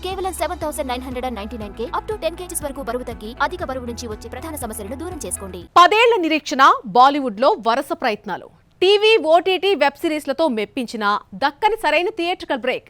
కేవలం 7,999K up to 10 kgs వరకు బరువు తగ్గి అధిక బరువు నుంచి వచ్చే ప్రధాన సమస్యలను దూరం చేసుకోండి. 10 ఏళ్ల నిరీక్షణ, బాలీవుడ్ లో వరుస ప్రయత్నాలు, టీవీ, ఓటీటీ, వెబ్ సిరీస్లతో మెప్పించిన దక్కని సరైన థియేట్రికల్ బ్రేక్.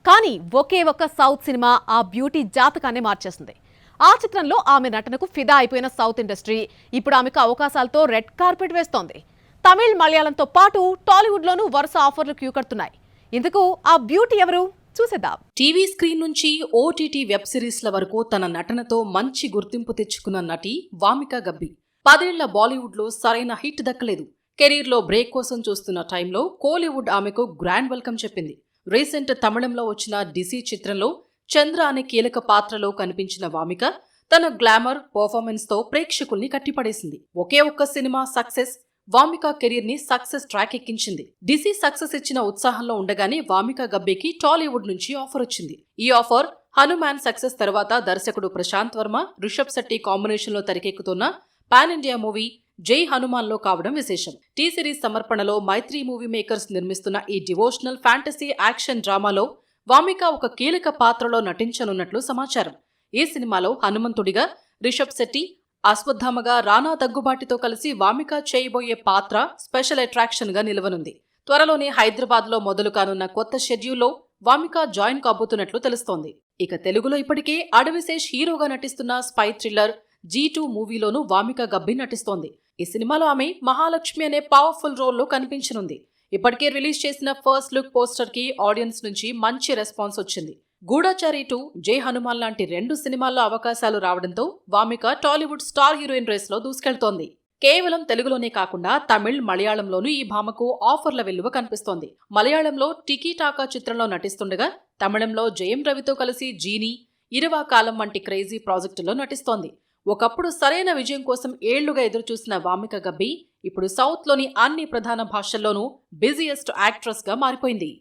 కానీ ఒకే ఒక్క సౌత్ సినిమా ఆ బ్యూటీ జాతకాన్ని మార్చేస్తుంది. ఆ చిత్రంలో ఆమె నటనకు ఫిదా అయిపోయిన సౌత్ ఇండస్ట్రీ ఇప్పుడు ఆమెకు అవకాశాలతో రెడ్ కార్పెట్ వేస్తోంది. తమిళ్, మలయాళంతో పాటు టాలీవుడ్ లోనూ వరుస ఆఫర్లు క్యూ కడుతున్నాయి. ఇందుకు ఆ బ్యూటీ ఎవరు చూసేద్దాం. టీవీ స్క్రీన్ నుంచి ఓటీటీ వెబ్ సిరీస్ల వరకు తన నటనతో మంచి గుర్తింపు తెచ్చుకున్న నటి వామికా గబ్బి. 10 ఏళ్ల బాలీవుడ్ లో సరైన హిట్ దక్కలేదు. కెరీర్ లో బ్రేక్ కోసం చూస్తున్న టైంలో కోలీవుడ్ ఆమెకు గ్రాండ్ వెల్కమ్ చెప్పింది. రీసెంట్ తమిళంలో వచ్చిన డిసి చిత్రంలో చంద్ర అనే కీలక పాత్రలో కనిపించిన వామిక తన గ్లామర్, పర్ఫార్మెన్స్ తో ప్రేక్షకుల్ని కట్టిపడేసింది. ఒకే ఒక్క సినిమా సక్సెస్ వామికా కెరీర్ ని సక్సెస్ ట్రాక్ ఎక్కించింది. డిసి సక్సెస్ ఇచ్చిన ఉత్సాహంలో ఉండగానే వామికా గబ్బికి టాలీవుడ్ నుంచి ఆఫర్ వచ్చింది. ఈ ఆఫర్ హనుమాన్ సక్సెస్ తర్వాత దర్శకుడు ప్రశాంత్ వర్మ, రిషబ్ శెట్టి కాంబినేషన్ లో తెరకెక్కుతున్న పాన్ ఇండియా మూవీ జై హనుమాన్ లో కావడం విశేషం. టీ సిరీస్ సమర్పణలో మైత్రి మూవీ మేకర్స్ నిర్మిస్తున్న ఈ డివోషనల్ ఫ్యాంటసీ యాక్షన్ డ్రామాలో వామిక ఒక కీలక పాత్రలో నటించనున్నట్లు సమాచారం. ఈ సినిమాలో హనుమంతుడిగా రిషబ్ శెట్టి, అశ్వత్థామగా రానా దగ్గుబాటితో కలిసి వామిక చేయబోయే పాత్ర స్పెషల్ అట్రాక్షన్ గా నిలవనుంది. త్వరలోనే హైదరాబాద్ లో మొదలు కానున్న కొత్త షెడ్యూల్లో వామిక జాయిన్ కాబోతున్నట్లు తెలుస్తోంది. ఇక తెలుగులో ఇప్పటికే అడవిశేష్ హీరోగా నటిస్తున్న spy thriller G2 మూవీలోనూ Vamika Gabbi నటిస్తోంది. ఈ సినిమాలో ఆమె మహాలక్ష్మి అనే పవర్ఫుల్ రోల్లో కనిపించనుంది. ఇప్పటికే రిలీజ్ చేసిన ఫస్ట్ లుక్ పోస్టర్ కి ఆడియన్స్ నుంచి మంచి రెస్పాన్స్ వచ్చింది. గూఢచారి 2, జై హనుమాన్ లాంటి 2 సినిమాల్లో అవకాశాలు రావడంతో Wamiqa Tollywood star heroine race లో దూసుకెళ్తోంది. కేవలం తెలుగులోనే కాకుండా తమిళ్, మలయాళంలోనూ ఈ భామకు ఆఫర్ల వెల్లువ కనిపిస్తోంది. మలయాళంలో టికీ టాకా చిత్రంలో నటిస్తుండగా తమిళంలో జయం రవితో కలిసి జీనీ, ఇరవా కాలం వంటి క్రేజీ ప్రాజెక్టులో నటిస్తోంది. ఒకప్పుడు సరైన విజయం కోసం ఏళ్లుగా ఎదురుచూసిన వామిక గబ్బి ఇప్పుడు సౌత్ లోని అన్ని ప్రధాన భాషల్లోనూ బిజియెస్ట్ యాక్ట్రెస్ గా మారిపోయింది.